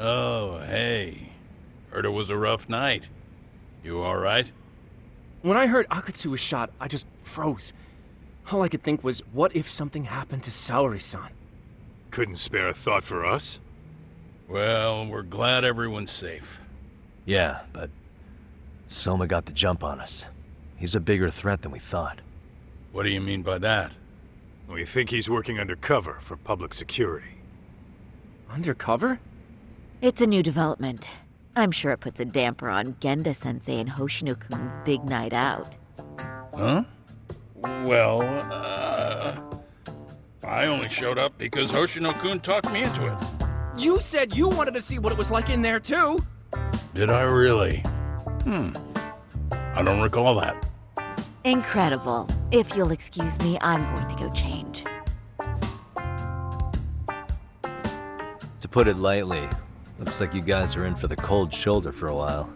Oh, hey. Heard it was a rough night. You alright? When I heard Akatsu was shot, I just froze. All I could think was, what if something happened to Saori-san? Couldn't spare a thought for us? Well, we're glad everyone's safe. Yeah, but Soma got the jump on us. He's a bigger threat than we thought. What do you mean by that? We think he's working undercover for public security. Undercover? It's a new development. I'm sure it puts a damper on Genda-sensei and Hoshino-kun's big night out. Huh? Well, I only showed up because Hoshino-kun talked me into it. You said you wanted to see what it was like in there, too! Did I really? I don't recall that. Incredible. If you'll excuse me, I'm going to go change. To put it lightly, looks like you guys are in for the cold shoulder for a while.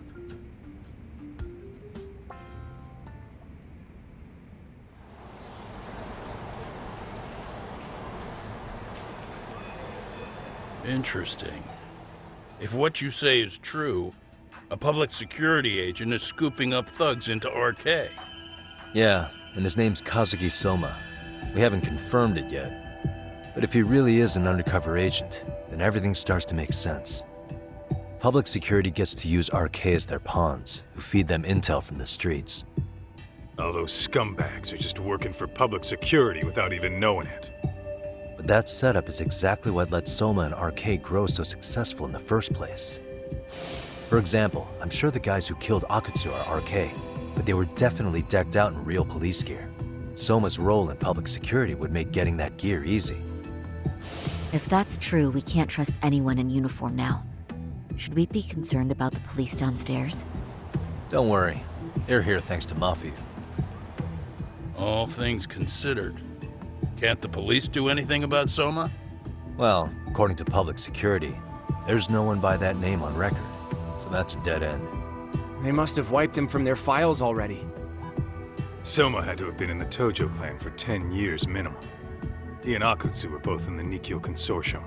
Interesting. If what you say is true, a public security agent is scooping up thugs into RK. Yeah, and his name's Kazuki Soma. We haven't confirmed it yet. But if he really is an undercover agent, then everything starts to make sense. Public security gets to use RK as their pawns, who feed them intel from the streets. All those scumbags are just working for public security without even knowing it. But that setup is exactly what let Soma and RK grow so successful in the first place. For example, I'm sure the guys who killed Akatsu are RK, but they were definitely decked out in real police gear. Soma's role in public security would make getting that gear easy. If that's true, we can't trust anyone in uniform now. Should we be concerned about the police downstairs? Don't worry, they're here thanks to Mafia. All things considered, can't the police do anything about Soma? Well, according to public security, there's no one by that name on record, so that's a dead end. They must have wiped him from their files already. Soma had to have been in the Tojo clan for 10 years minimum. He and Akatsu were both in the Nikyo Consortium.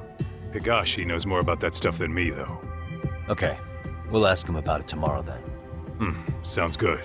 Higashi knows more about that stuff than me, though. Okay, we'll ask him about it tomorrow then. Sounds good.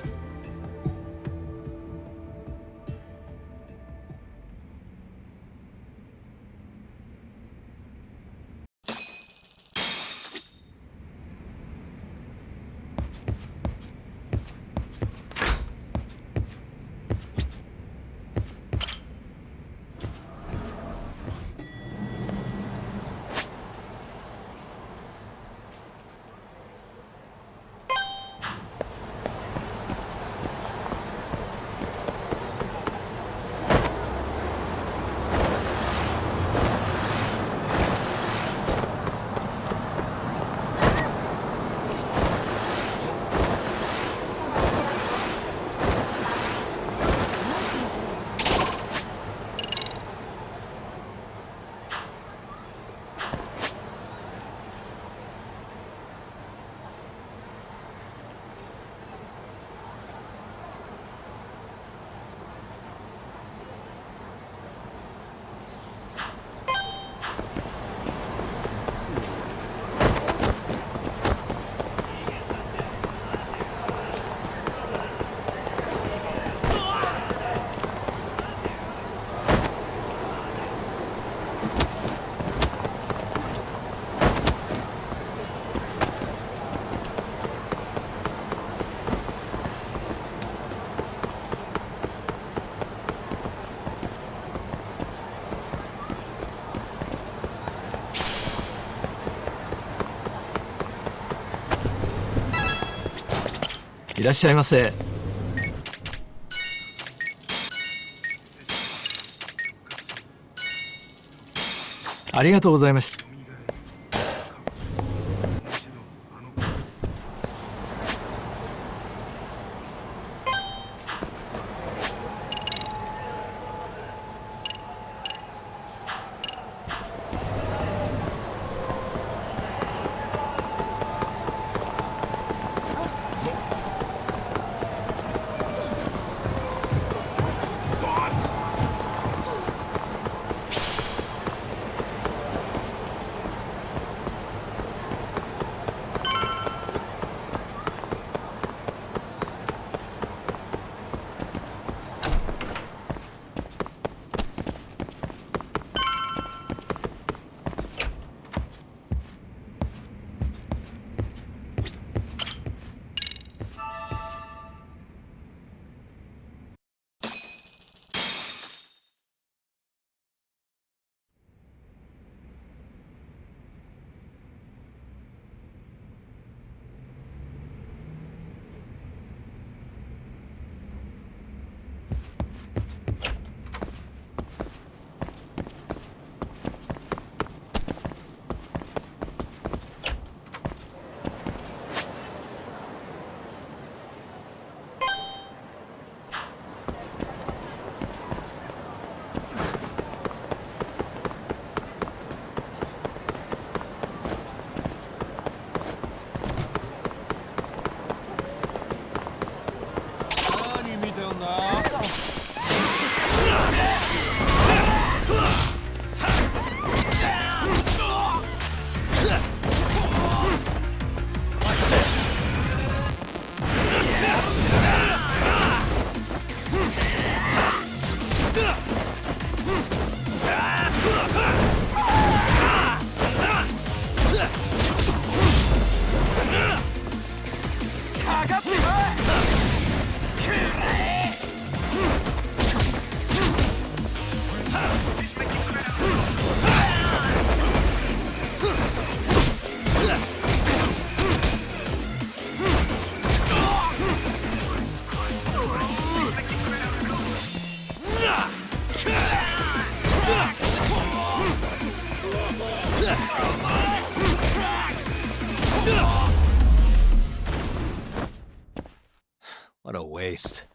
いらっしゃいませ。ありがとうございました。What a waste.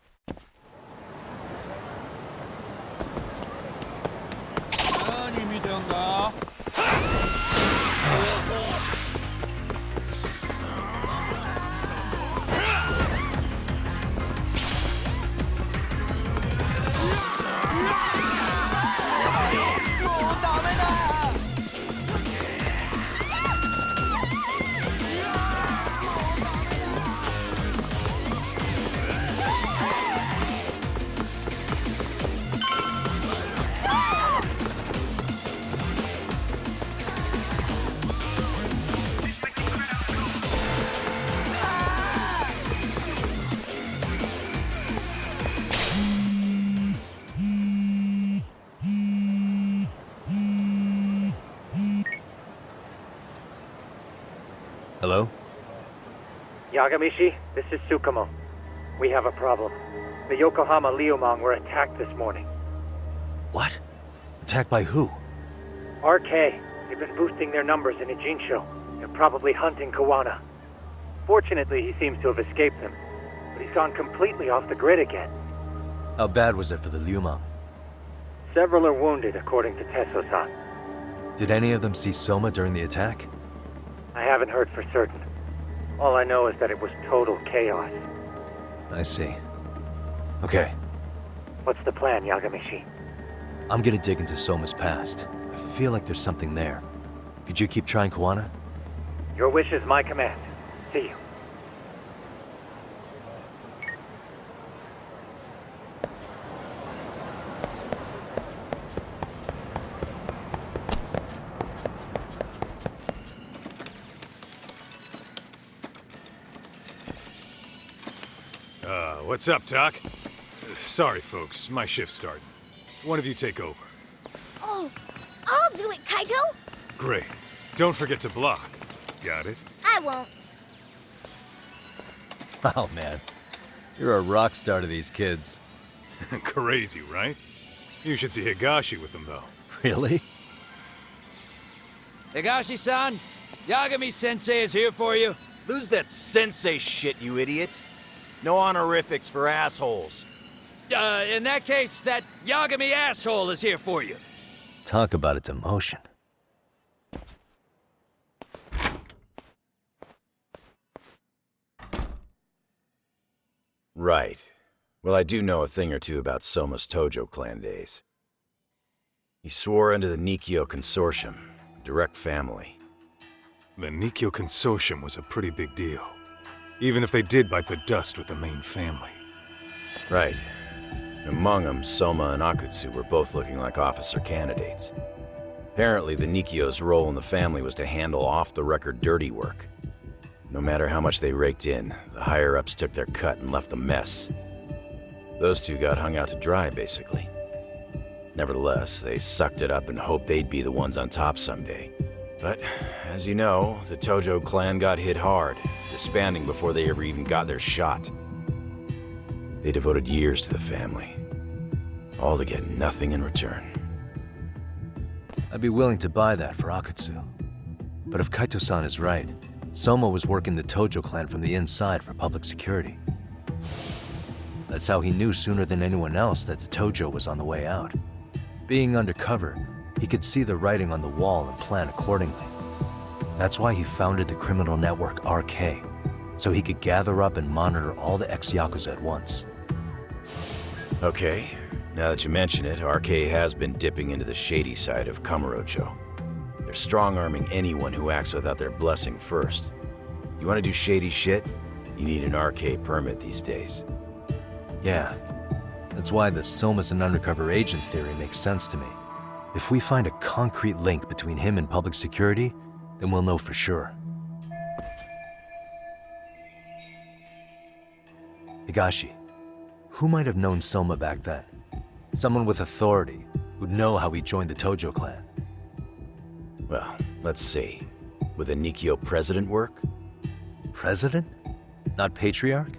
Hello? Yagamishi, this is Tsukumo. We have a problem. The Yokohama Liumang were attacked this morning. What? Attacked by who? RK. They've been boosting their numbers in Ejinsho. They're probably hunting Kawana. Fortunately, he seems to have escaped them, but he's gone completely off the grid again. How bad was it for the Liumang? Several are wounded, according to Tesso-san. Did any of them see Soma during the attack? I haven't heard for certain. All I know is that it was total chaos. I see. Okay, What's the plan, Yagamishi? I'm gonna dig into Soma's past. I feel like there's something there. Could you keep trying Kawana? Your wish is my command. See you. What's up, Doc? Sorry, folks. My shift's starting. One of you take over. Oh, I'll do it, Kaito! Great. Don't forget to block. Got it? I won't. Oh man, you're a rock star to these kids. Crazy, right? You should see Higashi with them, though. Really? Higashi-san, Yagami-sensei is here for you. Lose that sensei shit, you idiot. No honorifics for assholes. In that case, that Yagami asshole is here for you. Talk about a demotion. Right. Well, I do know a thing or two about Soma's Tojo clan days. He swore into the Nikkyo Consortium, direct family. The Nikkyo Consortium was a pretty big deal. Even if they did bite the dust with the main family. Right. Among them, Soma and Akutsu were both looking like officer candidates. Apparently, the Nikkyo's role in the family was to handle off-the-record dirty work. No matter how much they raked in, the higher-ups took their cut and left a mess. Those two got hung out to dry, basically. Nevertheless, they sucked it up and hoped they'd be the ones on top someday. But, as you know, the Tojo clan got hit hard, disbanding before they ever even got their shot. They devoted years to the family, all to get nothing in return. I'd be willing to buy that for Akutsu. But if Kaito-san is right, Soma was working the Tojo clan from the inside for public security. That's how he knew sooner than anyone else that the Tojo was on the way out. Being undercover, he could see the writing on the wall and plan accordingly. That's why he founded the criminal network RK, so he could gather up and monitor all the ex-Yakuza at once. Okay, now that you mention it, RK has been dipping into the shady side of Kamurocho. They're strong-arming anyone who acts without their blessing first. You want to do shady shit? You need an RK permit these days. Yeah, that's why the Soma's an undercover agent theory makes sense to me. If we find a concrete link between him and public security, then we'll know for sure. Higashi, who might have known Soma back then? Someone with authority, who'd know how he joined the Tojo clan. Well, let's see. Would the Nikio president work? President? Not patriarch?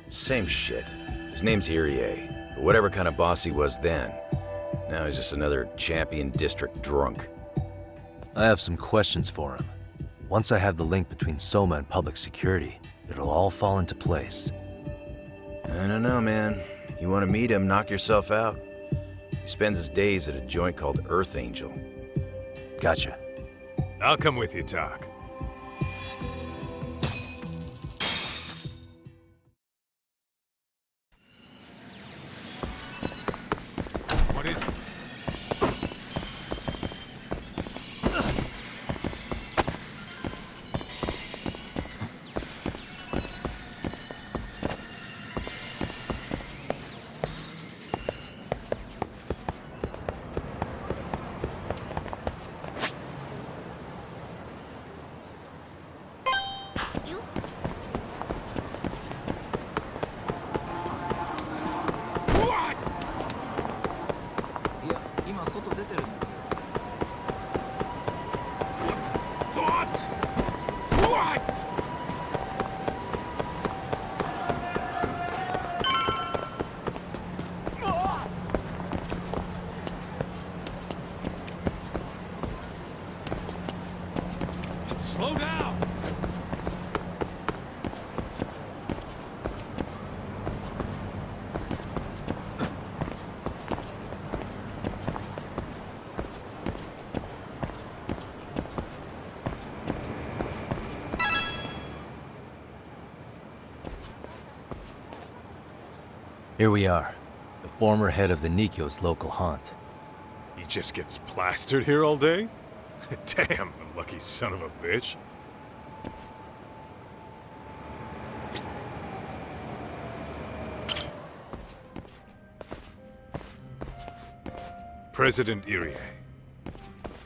Same shit. His name's Irie. But whatever kind of boss he was then, now he's just another champion district drunk. I have some questions for him. Once I have the link between Soma and public security, it'll all fall into place. I don't know, man. You want to meet him, knock yourself out? He spends his days at a joint called Earth Angel. Gotcha. I'll come with you, Tak. What is it? Slow down! Here we are, the former head of the Nikio's local haunt. He just gets plastered here all day? Damn, the lucky son of a bitch. President Irie.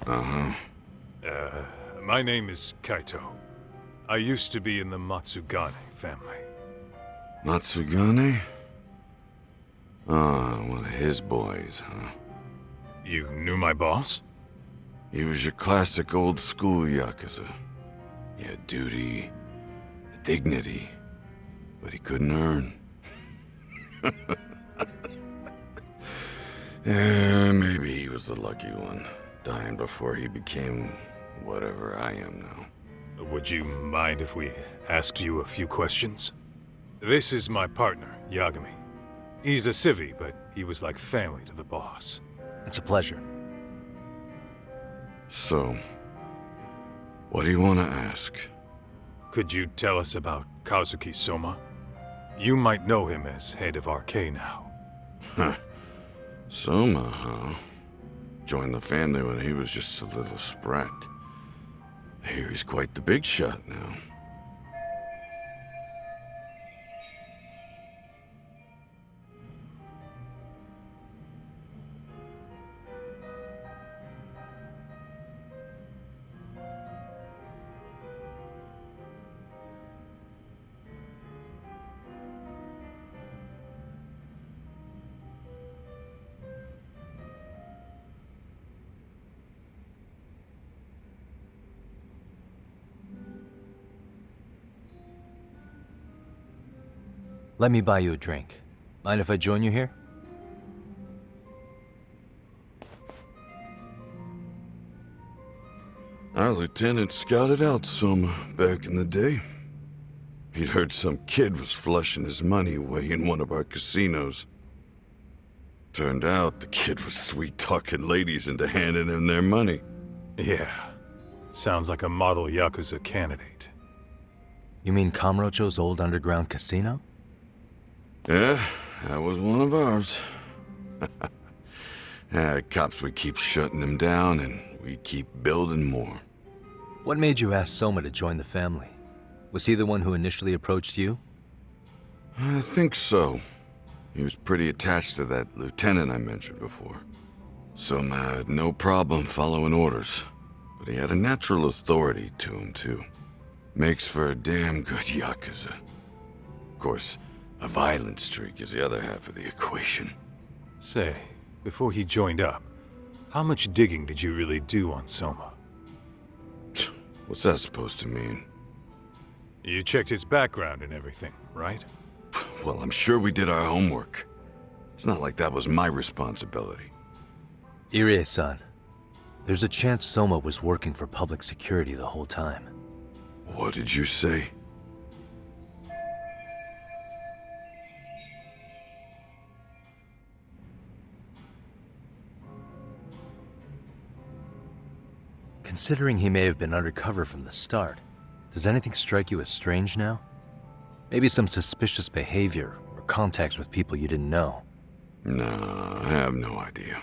Uh-huh. My name is Kaito. I used to be in the Matsugane family. Matsugane? Ah, one of his boys, huh? You knew my boss? He was your classic old school Yakuza. He had duty, dignity, but he couldn't earn. Yeah, maybe he was the lucky one, dying before he became whatever I am now. Would you mind if we asked you a few questions? This is my partner, Yagami. He's a civvy, but he was like family to the boss. It's a pleasure. So, what do you want to ask? Could you tell us about Kazuki Soma? You might know him as head of RK now. Huh. Soma, huh? Joined the family when he was just a little sprat. Here he's quite the big shot now. Let me buy you a drink. Mind if I join you here? Our lieutenant scouted out Soma back in the day. He'd heard some kid was flushing his money away in one of our casinos. Turned out the kid was sweet-talking ladies into handing him their money. Yeah. Sounds like a model Yakuza candidate. You mean Kamurocho's old underground casino? Yeah, that was one of ours. Cops would keep shutting him down, and we'd keep building more. What made you ask Soma to join the family? Was he the one who initially approached you? I think so. He was pretty attached to that lieutenant I mentioned before. Soma had no problem following orders, but he had a natural authority to him, too. Makes for a damn good Yakuza. Of course, a violent streak is the other half of the equation. Say, before he joined up, how much digging did you really do on Soma? What's that supposed to mean? You checked his background and everything, right? Well, I'm sure we did our homework. It's not like that was my responsibility. Irie-san, there's a chance Soma was working for public security the whole time. What did you say? Considering he may have been undercover from the start, does anything strike you as strange now? Maybe some suspicious behavior or contacts with people you didn't know? No, I have no idea.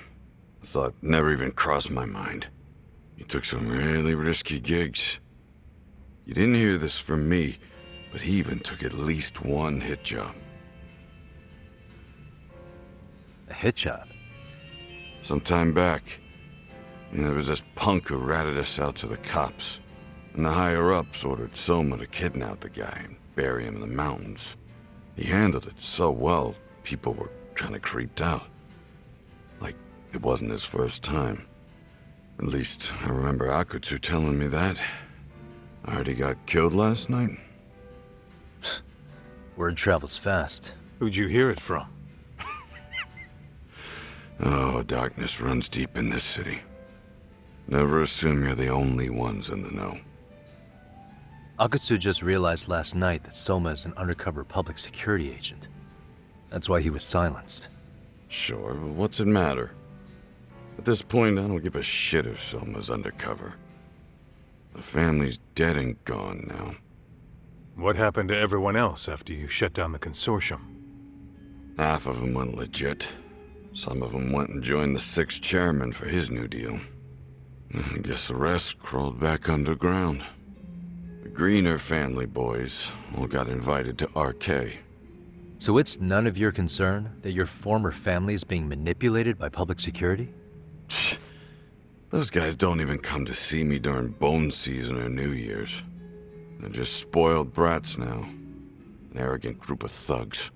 The thought never even crossed my mind. He took some really risky gigs. You didn't hear this from me, but he even took at least one hit job. A hit job? Some time back, there was this punk who ratted us out to the cops. And the higher-ups ordered Soma to kidnap the guy and bury him in the mountains. He handled it so well, people were kind of creeped out. Like, it wasn't his first time. At least, I remember Akutsu telling me that. I heard he got killed last night. Word travels fast. Who'd you hear it from? Oh, darkness runs deep in this city. Never assume you're the only ones in the know. Akutsu just realized last night that Soma is an undercover public security agent. That's why he was silenced. Sure, but what's it matter? At this point, I don't give a shit if Soma's undercover. The family's dead and gone now. What happened to everyone else after you shut down the consortium? Half of them went legit. Some of them went and joined the 6th chairman for his new deal. I guess the rest crawled back underground. The Greener family boys all got invited to RK. So it's none of your concern that your former family is being manipulated by public security? Those guys don't even come to see me during bone season or New Year's. They're just spoiled brats now. An arrogant group of thugs.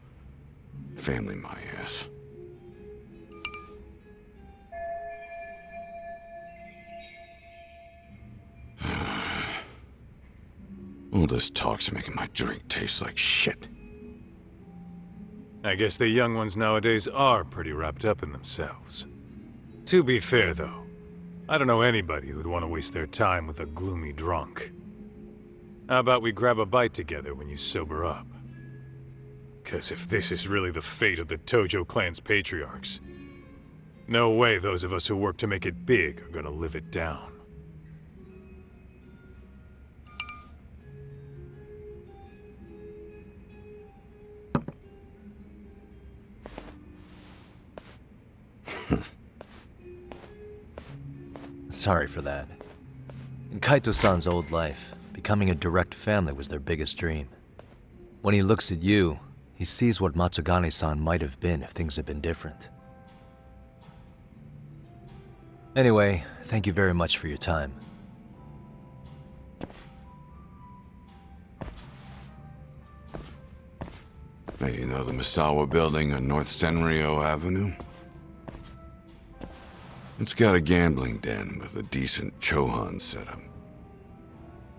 Family my ass. All this talk's making my drink taste like shit. I guess the young ones nowadays are pretty wrapped up in themselves. To be fair, though, I don't know anybody who'd want to waste their time with a gloomy drunk. How about we grab a bite together when you sober up? 'Cause if this is really the fate of the Tojo clan's patriarchs, no way those of us who work to make it big are gonna live it down. Sorry for that. In Kaito-san's old life, becoming a direct family was their biggest dream. When he looks at you, he sees what Matsugane-san might have been if things had been different. Anyway, thank you very much for your time. Hey, you know the Misawa building on North Senryo Avenue? It's got a gambling den with a decent Chohan setup.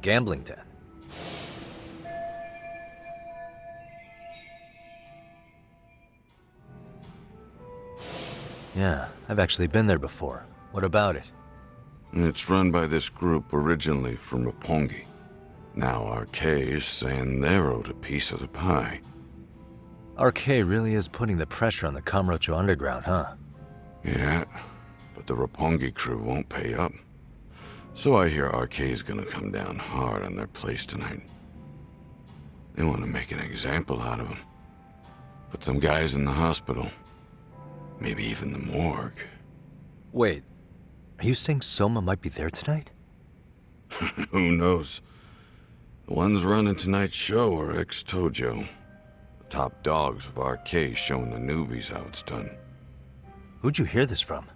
Gambling den? Yeah, I've actually been there before. What about it? It's run by this group originally from Roppongi. Now RK is saying they're owed a piece of the pie. RK really is putting the pressure on the Kamurocho Underground, huh? Yeah, but the Roppongi crew won't pay up. So I hear RK is gonna come down hard on their place tonight. They want to make an example out of them. Put some guys in the hospital. Maybe even the morgue. Wait, are you saying Soma might be there tonight? Who knows? The ones running tonight's show are ex-Tojo. The top dogs of RK showing the newbies how it's done. Who'd you hear this from?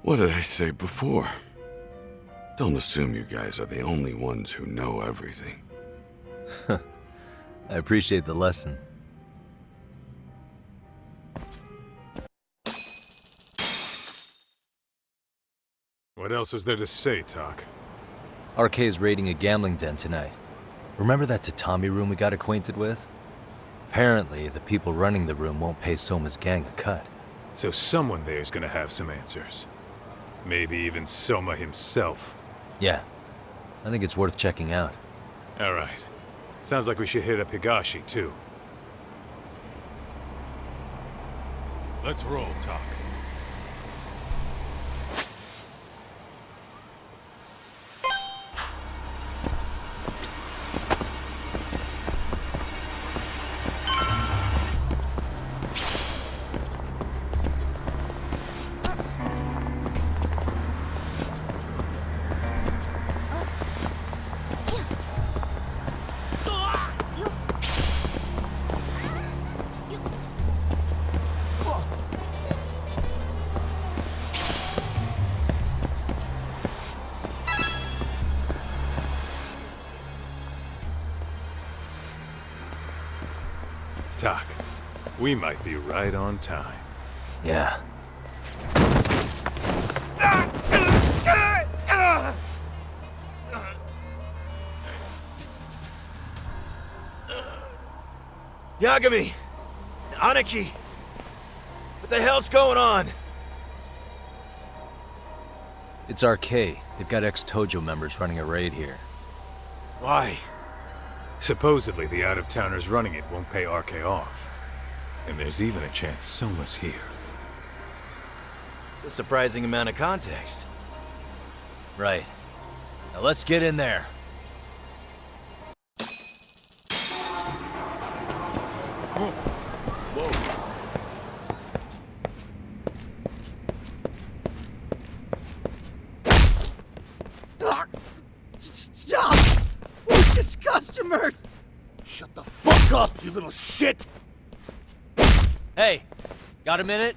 What did I say before? Don't assume you guys are the only ones who know everything. I appreciate the lesson. What else was there to say, Talk? RK is raiding a gambling den tonight. Remember that tatami room we got acquainted with? Apparently, the people running the room won't pay Soma's gang a cut. So someone there's gonna have some answers. Maybe even Soma himself. Yeah. I think it's worth checking out. Alright. Sounds like we should hit up Higashi, too. Let's roll, Talk. Talk, we might be right on time. Yeah. Yagami! Aniki! What the hell's going on? It's RK. They've got ex-Tojo members running a raid here. Why? Supposedly, the out-of-towners running it won't pay RK off. And there's even a chance Soma's here. It's a surprising amount of context. Right. Now let's get in there. Stop! We're just customers! Shut the fuck up, you little shit! Hey, got a minute?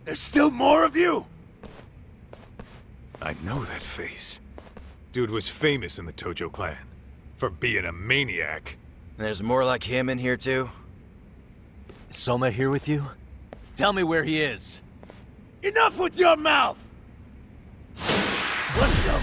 There's still more of you? I know that face. Dude was famous in the Tojo clan. For being a maniac. There's more like him in here, too? Is Soma here with you? Tell me where he is. Enough with your mouth! Let's go!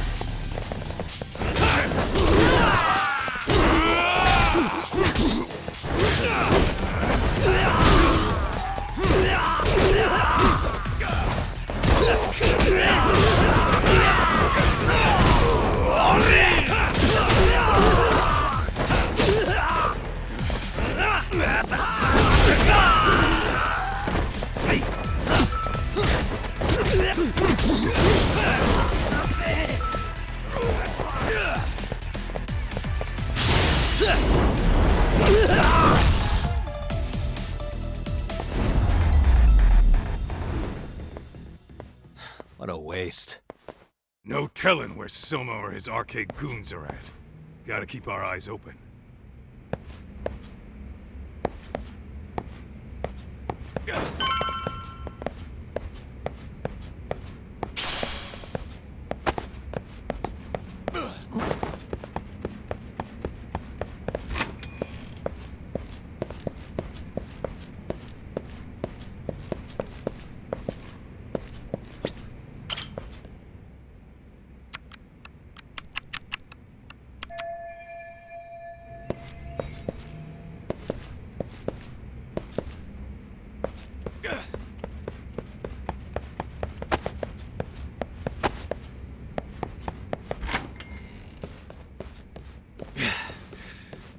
What a waste. No telling where Soma or his RK goons are at. Gotta keep our eyes open.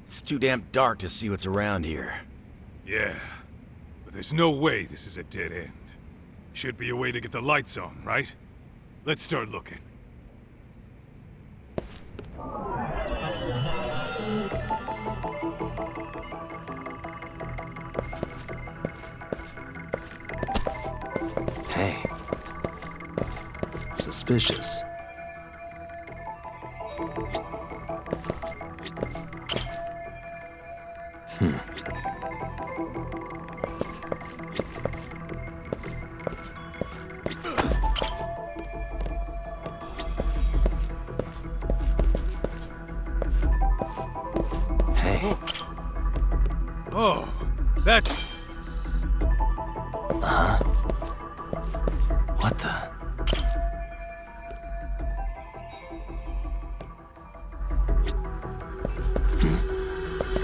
It's too damn dark to see what's around here. Yeah, but there's no way this is a dead end. Should be a way to get the lights on, right? Let's start looking. Hey. Suspicious. Huh? What the?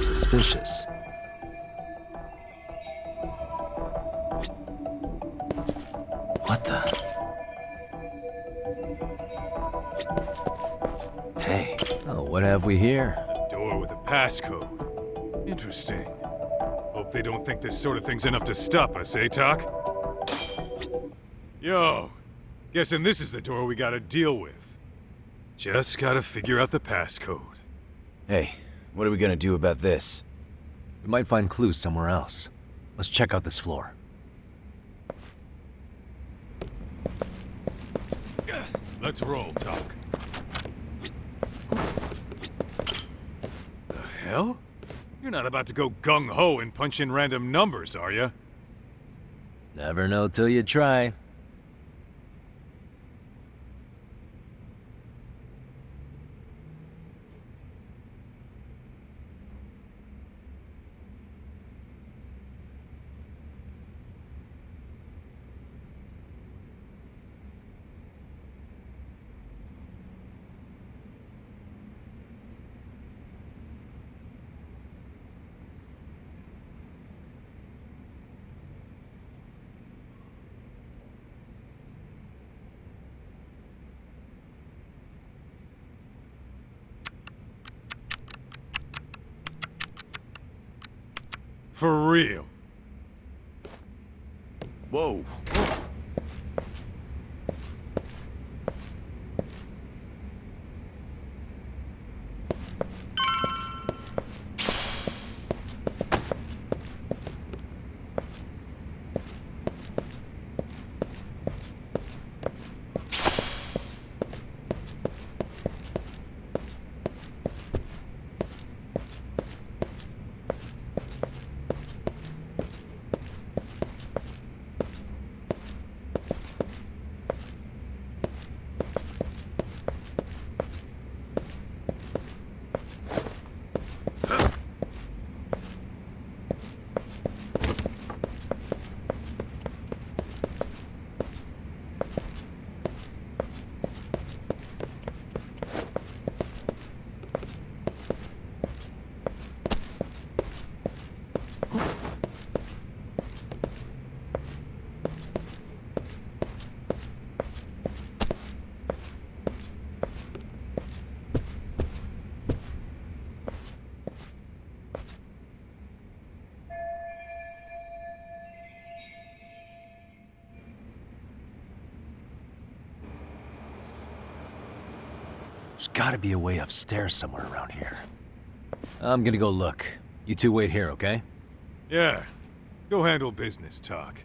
Suspicious. What the? Hey. Oh, what have we here? A door with a passcode. Interesting. Hope they don't think this sort of thing's enough to stop us, eh, Talk? Yo, guessing this is the door we gotta deal with. Just gotta figure out the passcode. Hey, what are we gonna do about this? We might find clues somewhere else. Let's check out this floor. Let's roll, Talk. The hell? You're not about to go gung-ho and punch in random numbers, are you? Never know till you try. For real. Whoa. There's gotta be a way upstairs somewhere around here. I'm gonna go look. You two wait here, okay? Yeah. Go handle business, Talk.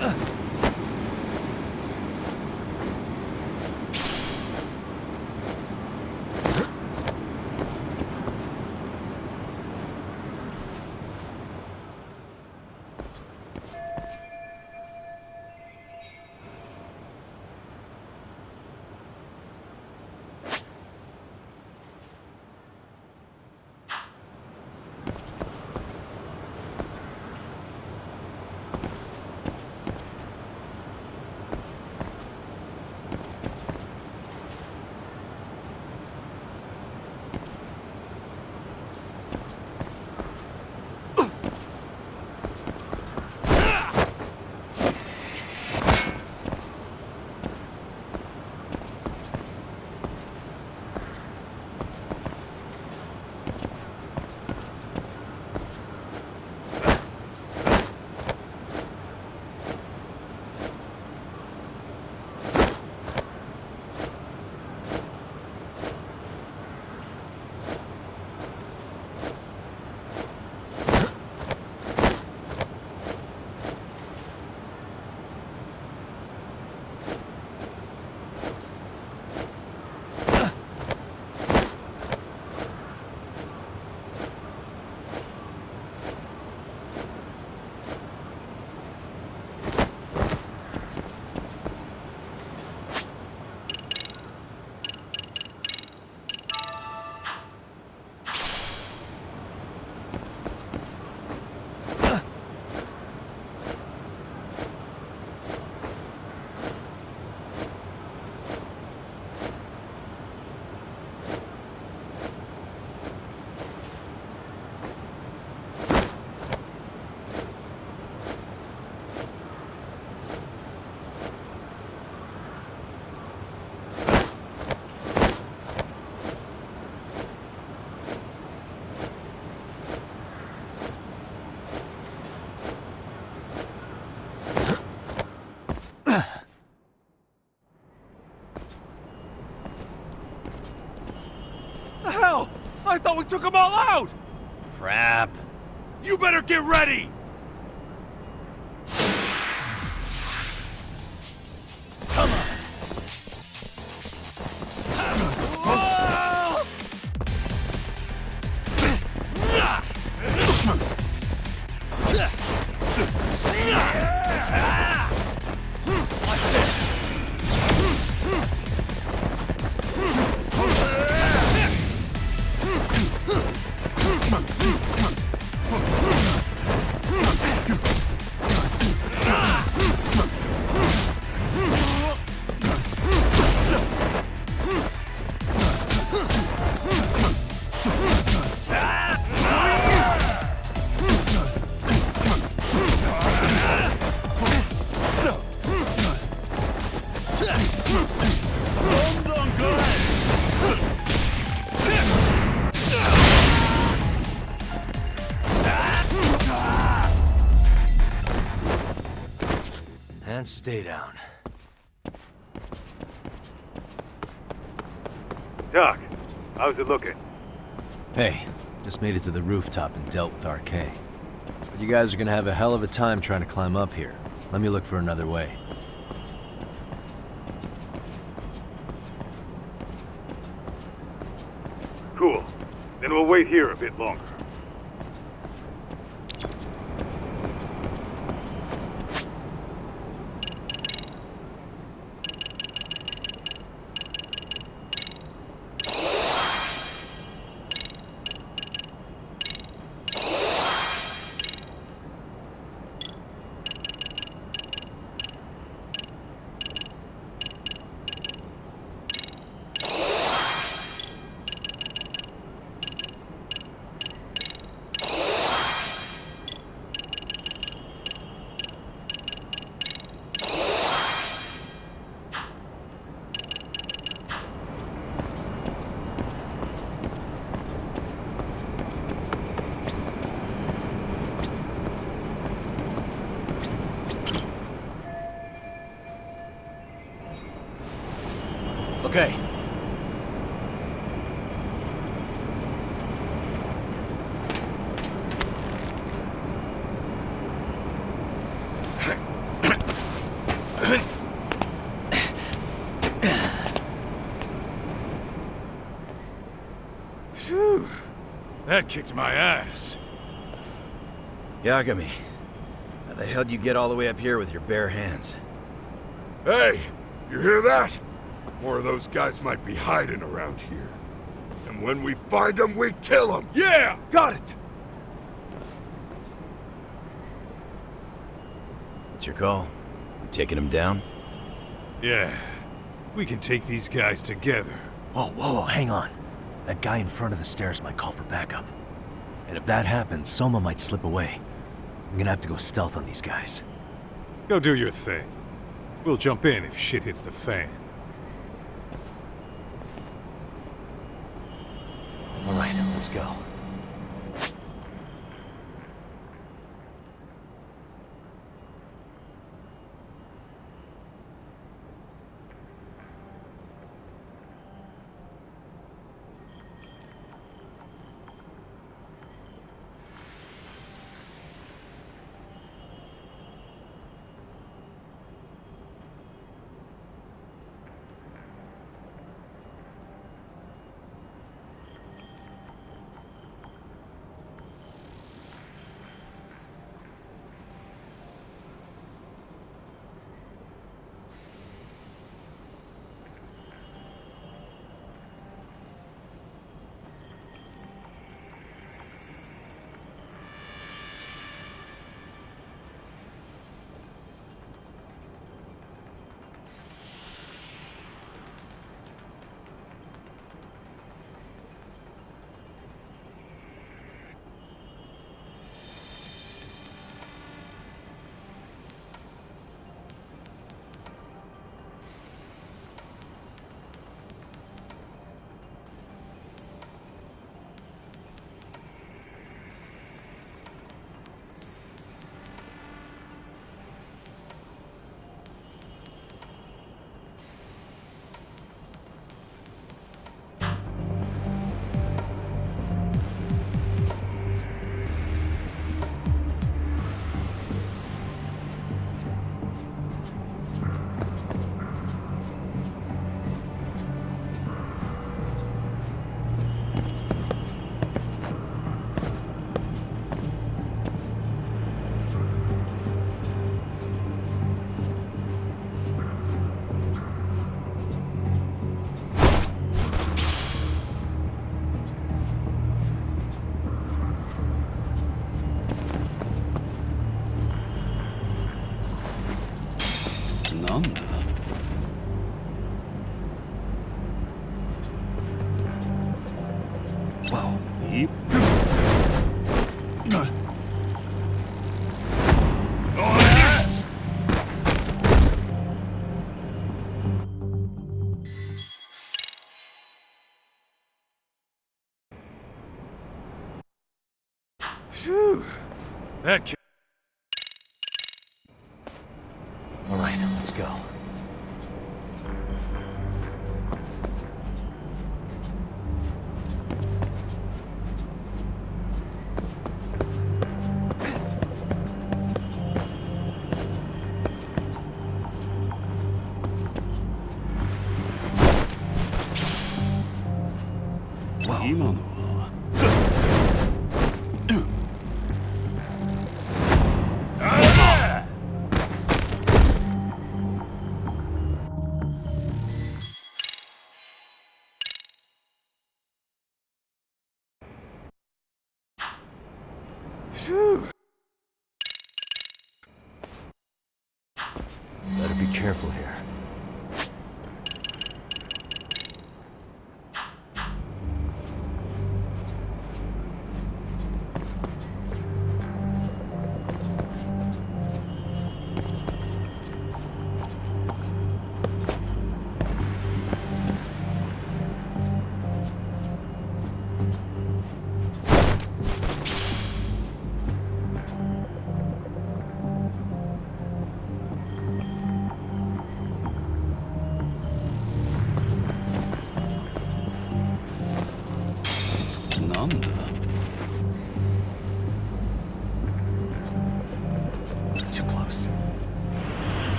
The hell? I thought we took them all out! Crap. You better get ready! And stay down. Doc, how's it looking? Hey, just made it to the rooftop and dealt with RK. But you guys are gonna have a hell of a time trying to climb up here. Let me look for another way. Cool. Then we'll wait here a bit longer. Okay. That kicked my ass. Yagami, how the hell do you get all the way up here with your bare hands? Hey, you hear that? More of those guys might be hiding around here. And when we find them, we kill them! Yeah! Got it! What's your call? You taking them down? Yeah. We can take these guys together. Whoa, hang on. That guy in front of the stairs might call for backup. And if that happens, Soma might slip away. I'm gonna have to go stealth on these guys. Go do your thing. We'll jump in if shit hits the fan. All right, let's go. Phew. That All right, let's go. Phew. Better be careful here.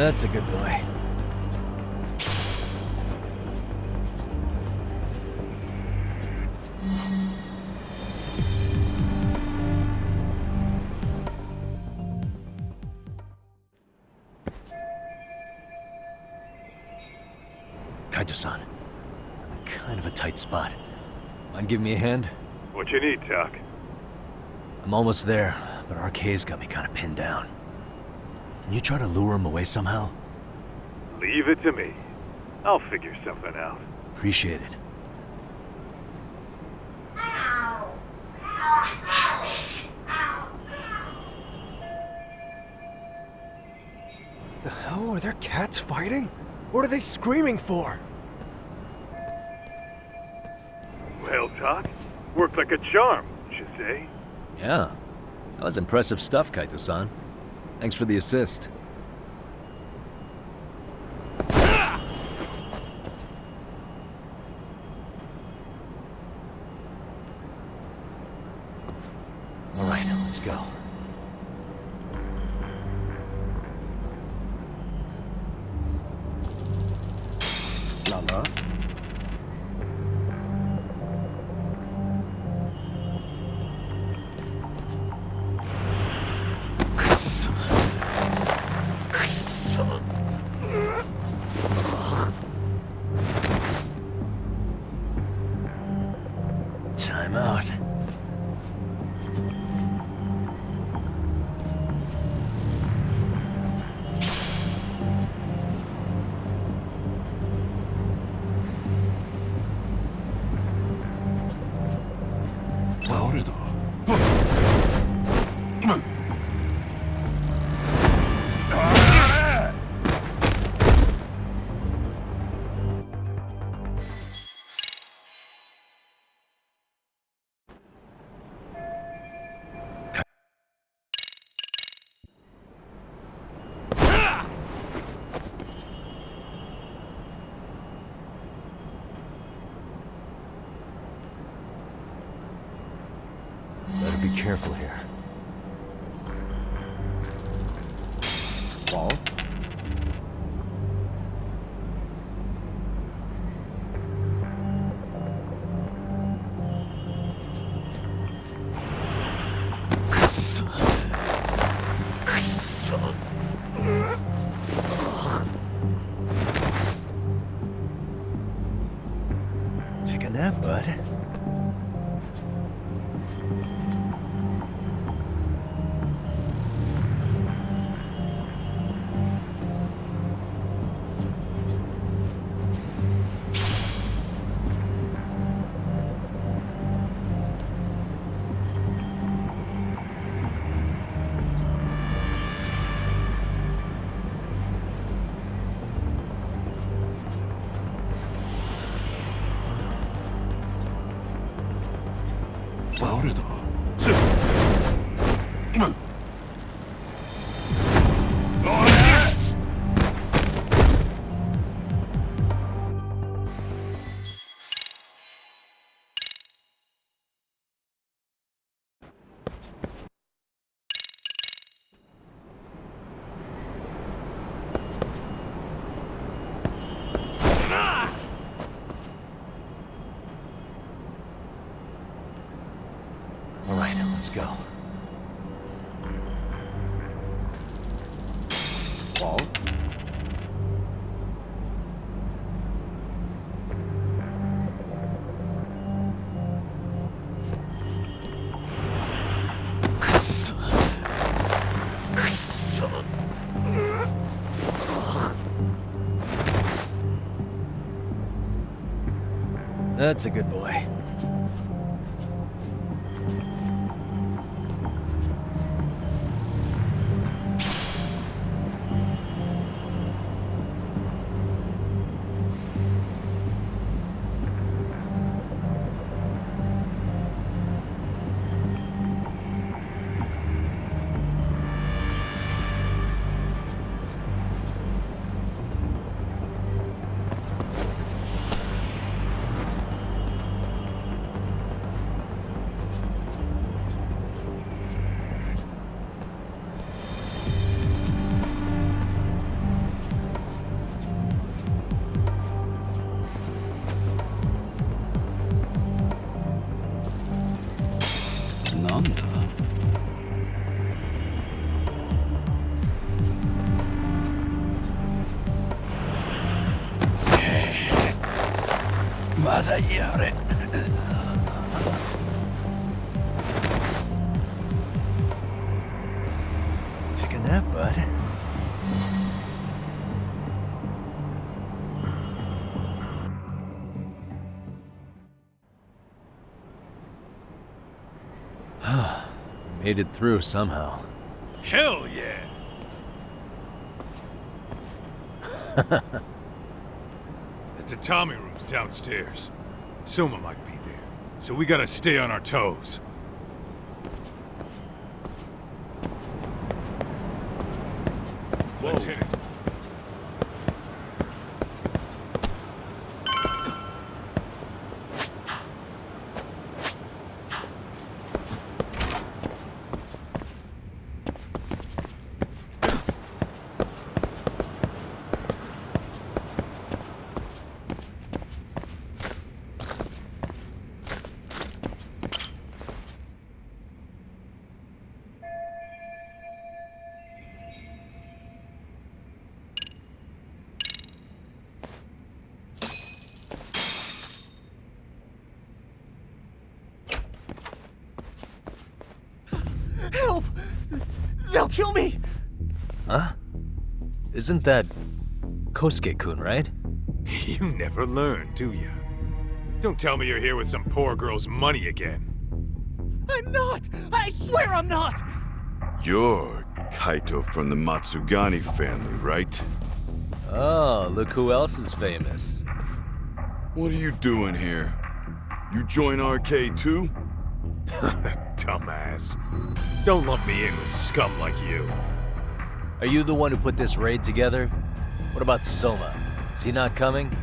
That's a good boy. Kaito-san, I'm in kind of a tight spot. Mind giving me a hand? What you need, Doc? I'm almost there, but RK's got me kind of pinned down. Can you try to lure him away somehow? Leave it to me. I'll figure something out. Appreciate it. The hell? Are there cats fighting? What are they screaming for? Well, Doc, worked like a charm, would you say? Yeah. That was impressive stuff, Kaito-san. Thanks for the assist. All right, let's go. Lama. Time out. Better be careful here. Wall? Take a nap, bud. All right, let's go. Wall? That's a good boy. まだやれ。 Take a nap, bud. Made it through somehow. Hell yeah! The tatami room's downstairs. Soma might be there, so we gotta stay on our toes. Let's hit it. Help! They'll kill me! Huh? Isn't that Kosuke-kun, right? You never learn, do you? Don't tell me you're here with some poor girl's money again. I'm not! I swear I'm not! You're Kaito from the Matsugani family, right? Oh, look who else is famous. What are you doing here? You join RK too? Dumbass. Don't lump me in with scum like you. Are you the one who put this raid together? What about Soma? Is he not coming?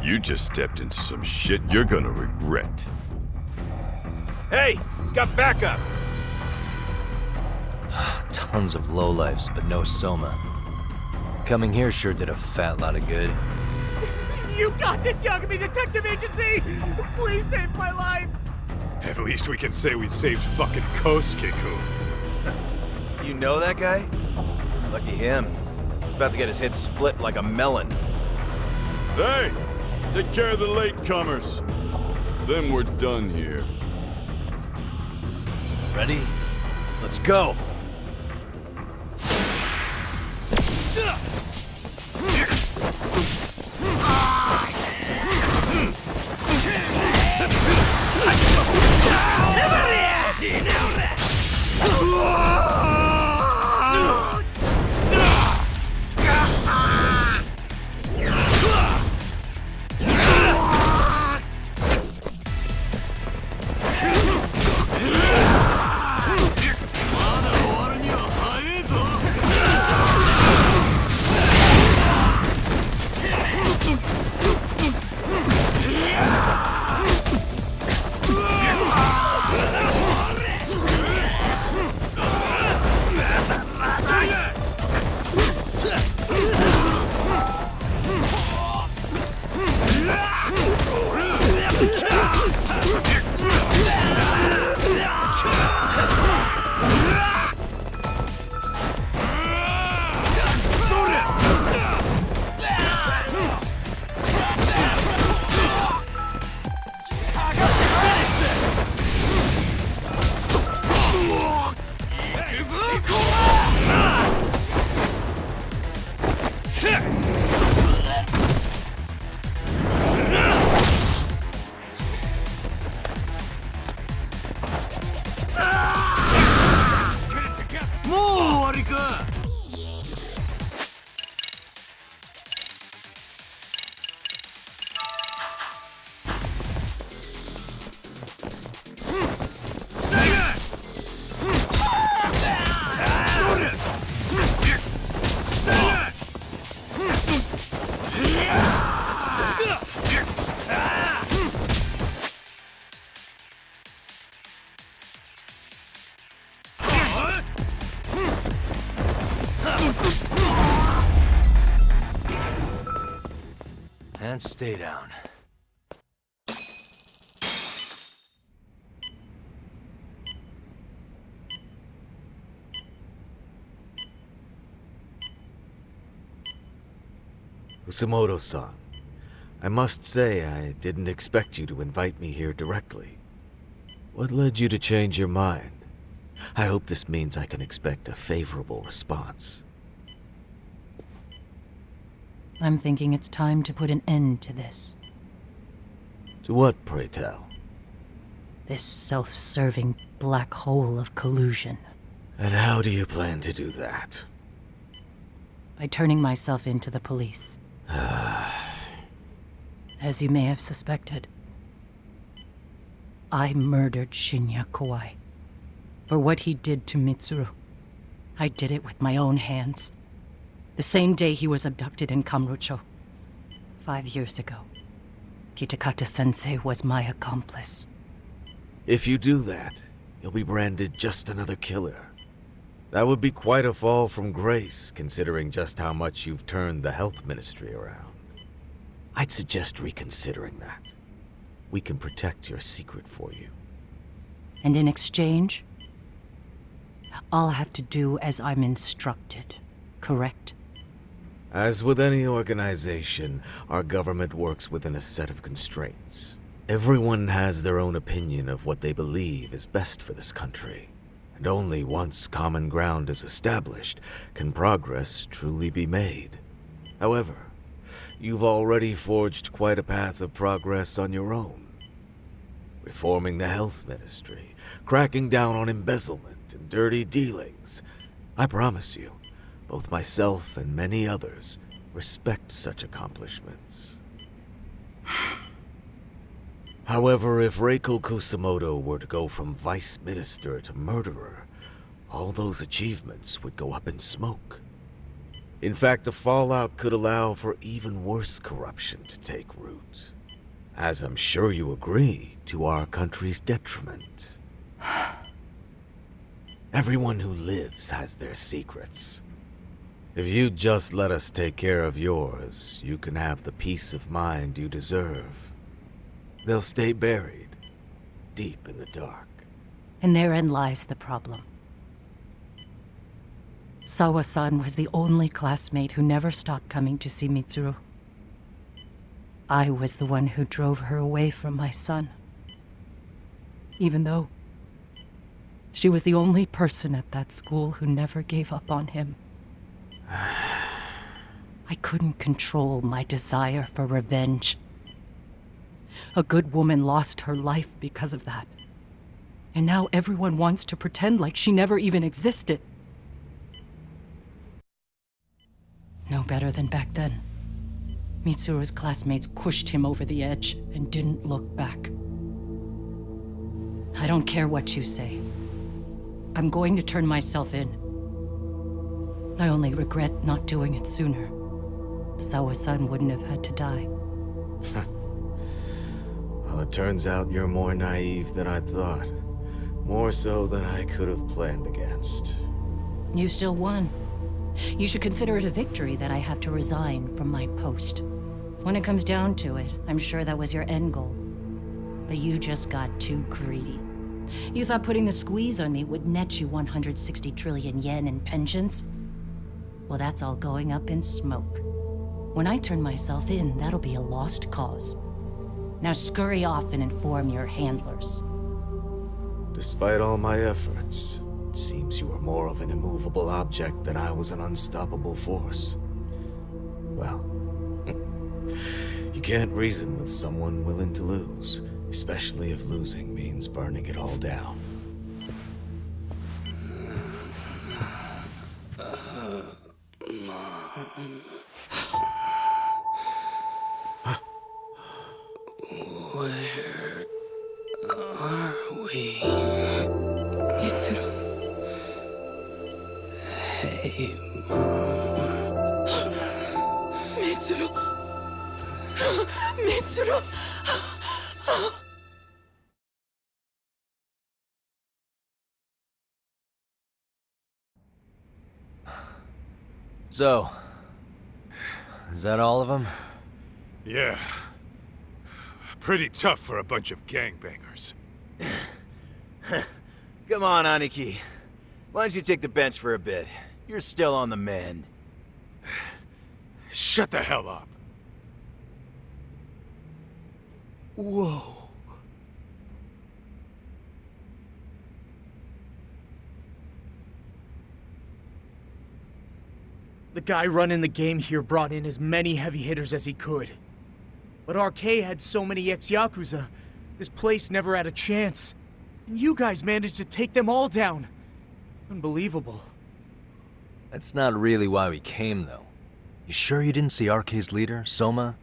You just stepped into some shit you're gonna regret. Hey! He's got backup! Tons of lowlifes, but no Soma. Coming here sure did a fat lot of good. You got this, Yagami Detective Agency! Please save my life! At least we can say we saved fucking Kosuke-kun. You know that guy? Lucky him. He's about to get his head split like a melon. Hey! Take care of the latecomers. Then we're done here. Ready? Let's go! And stay down. Usamoto-san, I must say, I didn't expect you to invite me here directly. What led you to change your mind? I hope this means I can expect a favorable response. I'm thinking it's time to put an end to this. To what, pray tell? This self-serving black hole of collusion. And how do you plan to do that? By turning myself in to the police. As you may have suspected, I murdered Shinya Kawai. For what he did to Mitsuru. I did it with my own hands. The same day he was abducted in Kamurocho. 5 years ago. Kitakata-sensei was my accomplice. If you do that, you'll be branded just another killer. That would be quite a fall from grace, considering just how much you've turned the health ministry around. I'd suggest reconsidering that. We can protect your secret for you. And in exchange, I'll have to do as I'm instructed, correct? As with any organization, our government works within a set of constraints. Everyone has their own opinion of what they believe is best for this country. And only once common ground is established can progress truly be made. However, you've already forged quite a path of progress on your own. Reforming the health ministry, cracking down on embezzlement and dirty dealings. I promise you, both myself and many others respect such accomplishments. However, if Reiko Kusamoto were to go from vice minister to murderer, all those achievements would go up in smoke. In fact, the fallout could allow for even worse corruption to take root. As I'm sure you agree, to our country's detriment. Everyone who lives has their secrets. If you just let us take care of yours, you can have the peace of mind you deserve. They'll stay buried, deep in the dark. And therein lies the problem. Sawa-san was the only classmate who never stopped coming to see Mitsuru. I was the one who drove her away from my son. Even though she was the only person at that school who never gave up on him. I couldn't control my desire for revenge. A good woman lost her life because of that. And now everyone wants to pretend like she never even existed. No better than back then. Mitsuru's classmates pushed him over the edge and didn't look back. I don't care what you say. I'm going to turn myself in. I only regret not doing it sooner. Sawa-san wouldn't have had to die. Well, it turns out you're more naive than I thought. More so than I could have planned against. You still won. You should consider it a victory that I have to resign from my post. When it comes down to it, I'm sure that was your end goal. But you just got too greedy. You thought putting the squeeze on me would net you 160 trillion yen in pensions? Well, that's all going up in smoke. When I turn myself in, that'll be a lost cause. Now scurry off and inform your handlers. Despite all my efforts, it seems you are more of an immovable object than I was an unstoppable force. Well, you can't reason with someone willing to lose, especially if losing means burning it all down. Where are we? Mitsuru. Hey, Mom. Mitsuru. Mitsuru. So, is that all of them? Yeah. Pretty tough for a bunch of gangbangers. Come on, Aniki. Why don't you take the bench for a bit? You're still on the mend. Shut the hell up. Whoa. The guy running the game here brought in as many heavy hitters as he could. But RK had so many ex-Yakuza, this place never had a chance. And you guys managed to take them all down. Unbelievable. That's not really why we came, though. You sure you didn't see RK's leader, Soma?